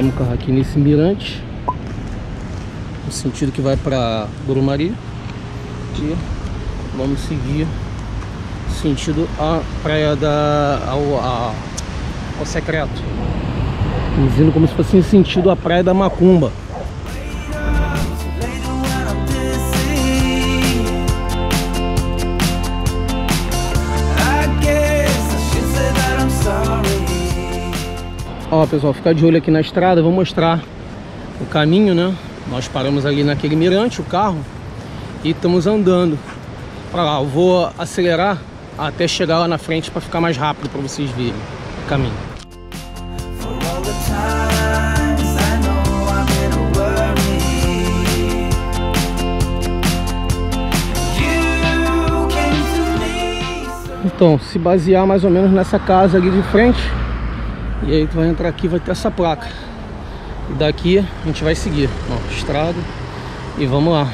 Paramos o carro aqui nesse mirante, no sentido que vai para Brumari, e vamos seguir sentido a Praia ao Secreto, indo como se fosse em sentido a Praia da Macumba. Ó, pessoal, ficar de olho aqui na estrada, vou mostrar o caminho, né? Nós paramos ali naquele mirante, o carro, e estamos andando para lá. Eu vou acelerar até chegar lá na frente para ficar mais rápido, para vocês verem o caminho. Então, se basear mais ou menos nessa casa ali de frente, e aí tu vai entrar aqui, vai ter essa placa. E daqui a gente vai seguir, ó, estrada, e vamos lá.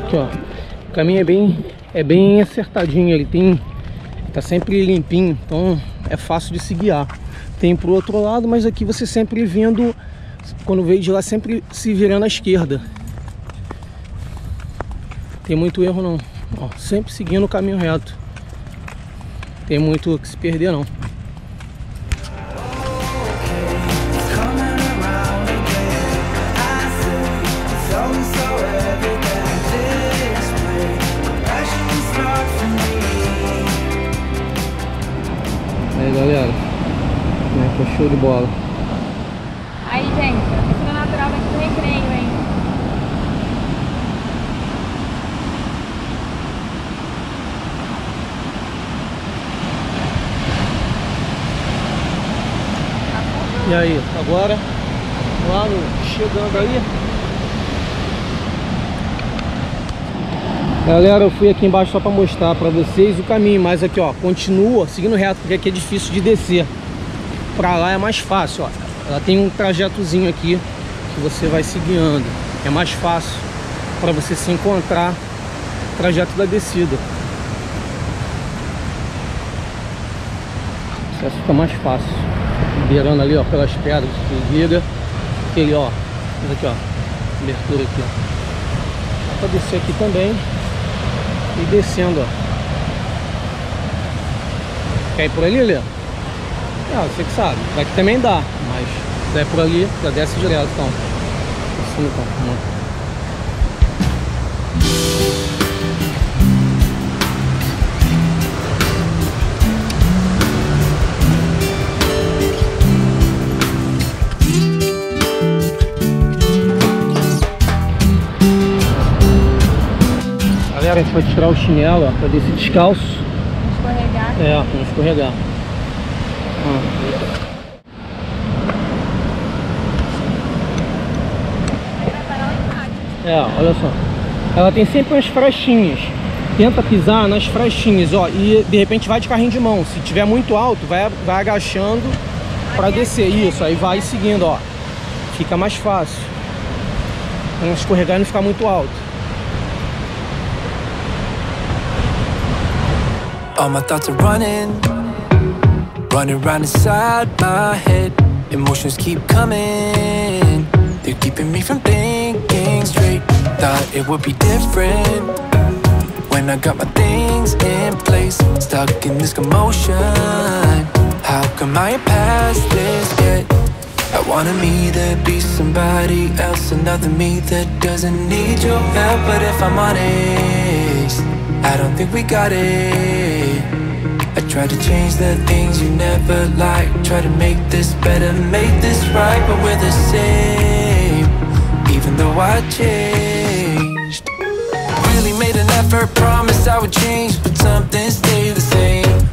Aqui, ó, o caminho é bem acertadinho, ele tá sempre limpinho, então é fácil de se guiar. Tem pro outro lado, mas aqui você sempre vendo, quando veio de lá, sempre se virando à esquerda. Tem muito erro não, ó, sempre seguindo o caminho reto. Tem muito que se perder não. Aí, galera, é show de bola. Aí, gente, a piscina natural daqui do Recreio, hein? E aí, agora, lá chegando aí. Galera, eu fui aqui embaixo só para mostrar para vocês o caminho, mas aqui, ó, continua seguindo reto, porque aqui é difícil de descer. Pra lá é mais fácil, ó. Ela tem um trajetozinho aqui que você vai se guiando. É mais fácil para você se encontrar o trajeto da descida. O acesso fica mais fácil. Beirando ali, ó, pelas pedras que vira. Aquele, ó, isso aqui, ó, abertura aqui, ó. Dá pra descer aqui também. E descendo, ó. Quer ir por ali, Lê? Você que sabe. Daqui também dá, mas se der por ali, já desce direto, então. Assim, então. Galera, a gente vai tirar o chinelo, ó, pra descer descalço. Escorregar. É, pra não escorregar. Olha só. Ela tem sempre umas frechinhas. Tenta pisar nas frechinhas, ó. E de repente vai de carrinho de mão. Se tiver muito alto, vai agachando pra descer. Isso, aí vai seguindo, ó. Fica mais fácil. Pra não escorregar e não ficar muito alto. All my thoughts are running around inside my head. Emotions keep coming, they're keeping me from thinking straight. Thought it would be different when I got my things in place. Stuck in this commotion, how come I ain't past this yet? I wanted me to be somebody else, another me that doesn't need your help. But if I'm honest, I don't think we got it. I tried to change the things you never liked, try to make this better, make this right, but we're the same, even though I changed. Really made an effort, promised I would change, but something stayed the same.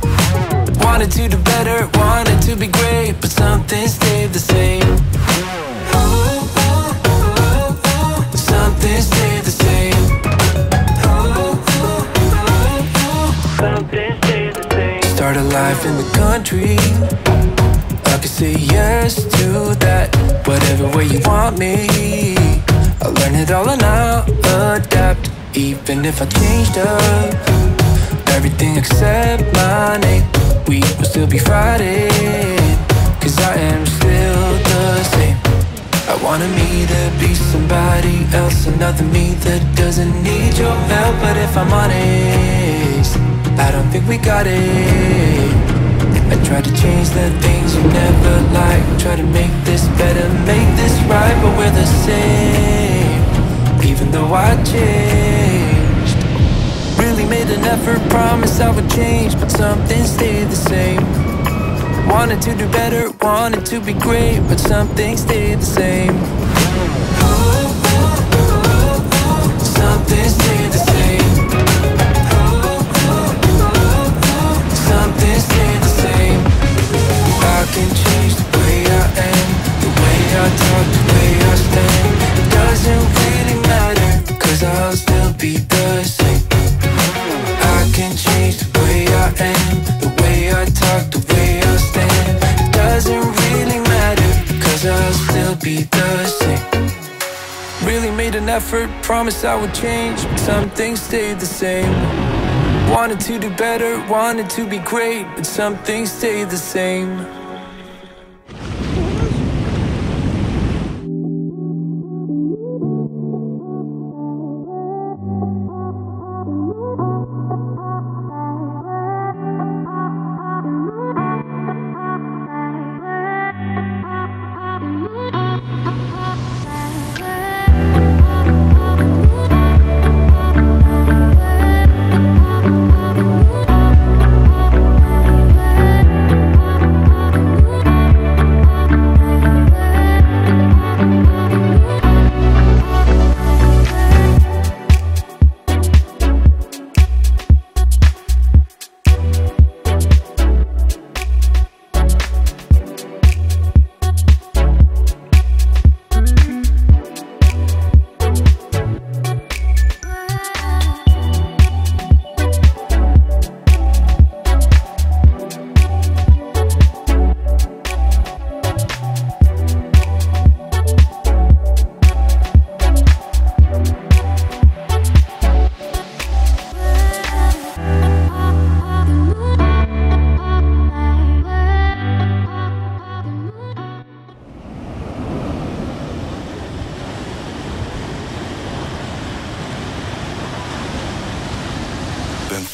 Wanted to do better, wanted to be great, but something stayed the same. Something stayed the same. Start a life in the country, I could say yes to that. Whatever way you want me, I'll learn it all and I'll adapt. Even if I changed up everything except my name, we will still be Friday, cause I am still the same. I wanted me to be somebody else, another me that doesn't need your help. But if I'm honest, I don't think we got it. I tried to change the things you never liked, try to make this better, make this right, but we're the same, even though I changed. Really made an effort, promised I would change, but something stayed the same. Wanted to do better, wanted to be great, but something stayed the same. Something stayed the same. Something stayed the same. I can change the way I am, the way I talk, the way I stand. It doesn't really matter, cause I'll still be the same. I can change the way I am, the way I talk, the way I stand. It doesn't really matter, cause I'll still be the same. Really made an effort, promised I would change, but some things stayed the same. Wanted to do better, wanted to be great, but some things stayed the same.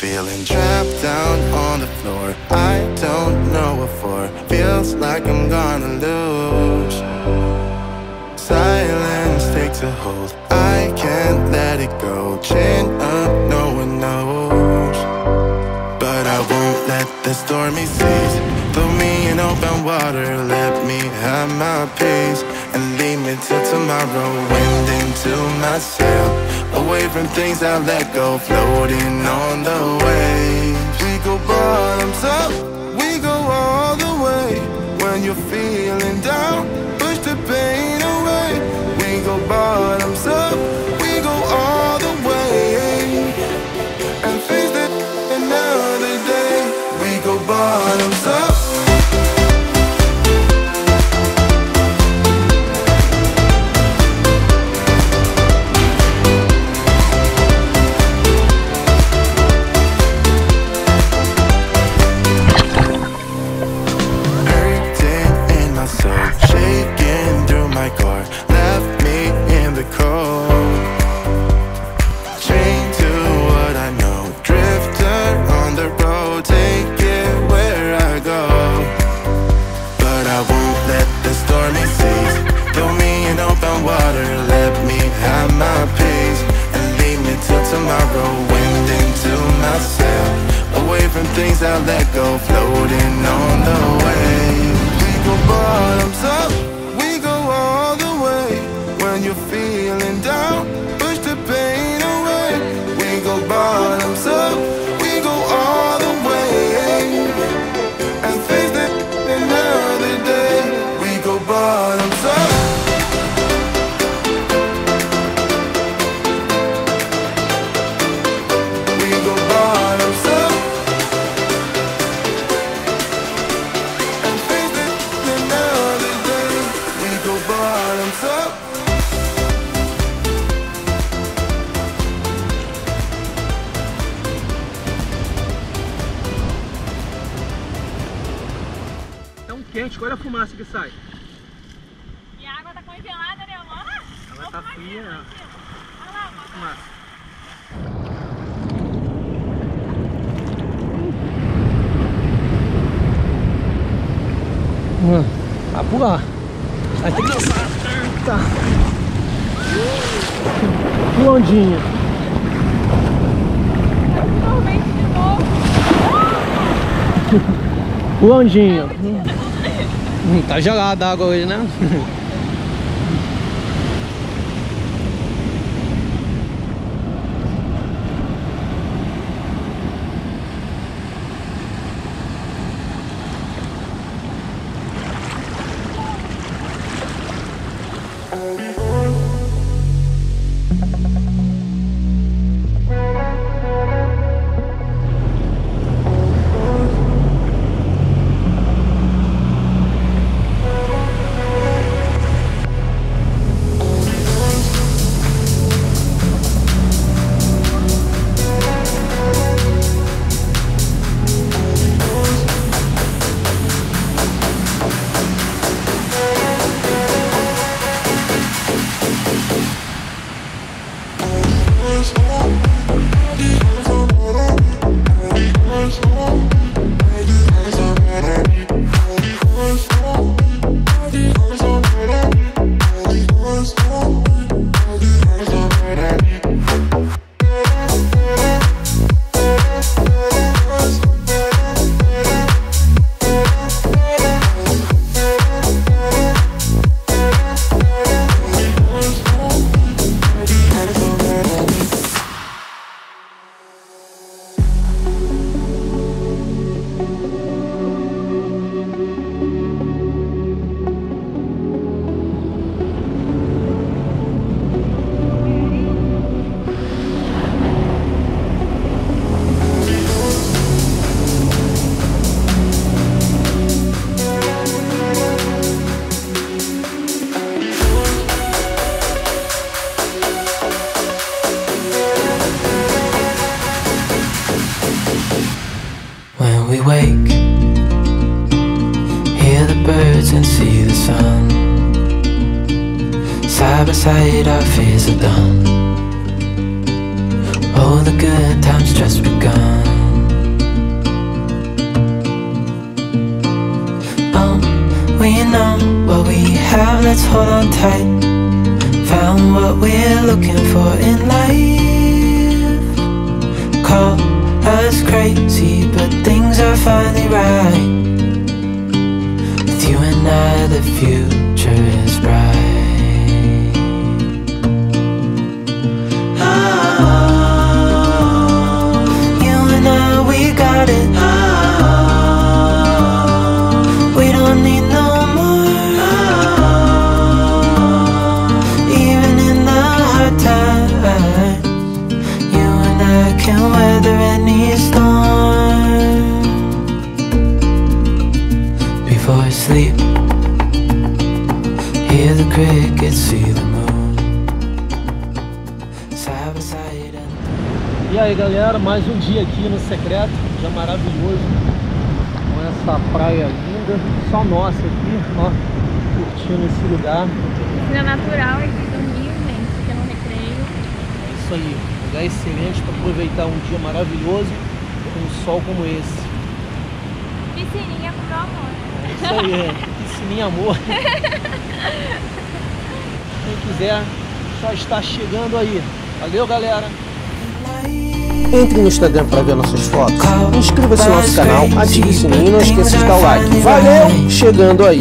Feeling trapped down on the floor, I don't know what for. Feels like I'm gonna lose. Silence takes a hold, I can't let it go. Chin up, no one knows. But I won't let the stormy seas throw me in open water. Let me have my peace and leave me till tomorrow. Wind into my sail, away from things I let go, floating on the waves. We go bottoms up, we go all the way. When you're feeling down, push the pain away. We go bottoms up, we go all the way, and face it another day. We go bottoms up. Things I let go, floating on the waves. We go bottoms up, we go all the way. When you're feeling down, push the pain away. We go bottoms up, we go all the way, and face it another day. We go bottoms up. Gente, olha a fumaça que sai. E a água tá congelada, né, amor? Ela tá fria, né? Olha lá, amor. Fumaça. Vai pular. Vai ter que dançar. Tá. Pulandinha. Totalmente de novo. Pulandinha. Tá gelada a água hoje, né? We wake, hear the birds and see the sun. Side by side our fears are done. Oh, the good times just begun. Oh, we know what we have, let's hold on tight. Found what we're looking for in life. Call us crazy, but things are finally right. With you and I, the future is bright. Oh, you and I, we got it. Oh, we don't need no more. Oh, even in the hard times, you and I can weather any storm. Before I sleep, hear the crickets, see the moon. Side by side and... E aí galera, mais um dia aqui no Secreto, dia maravilhoso, com essa praia linda, só nossa aqui, ó, curtindo esse lugar. Piscina natural aqui do Rio, gente, aqui no recreio. É isso aí, lugar excelente para aproveitar um dia maravilhoso com um sol como esse. Piscininha pro amor. É isso aí, piscininha amor. Quem quiser, só está chegando aí. Valeu galera! Entre no Instagram para ver nossas fotos, inscreva-se no nosso canal, ative o sininho e não esqueça de dar o like. Valeu, chegando aí!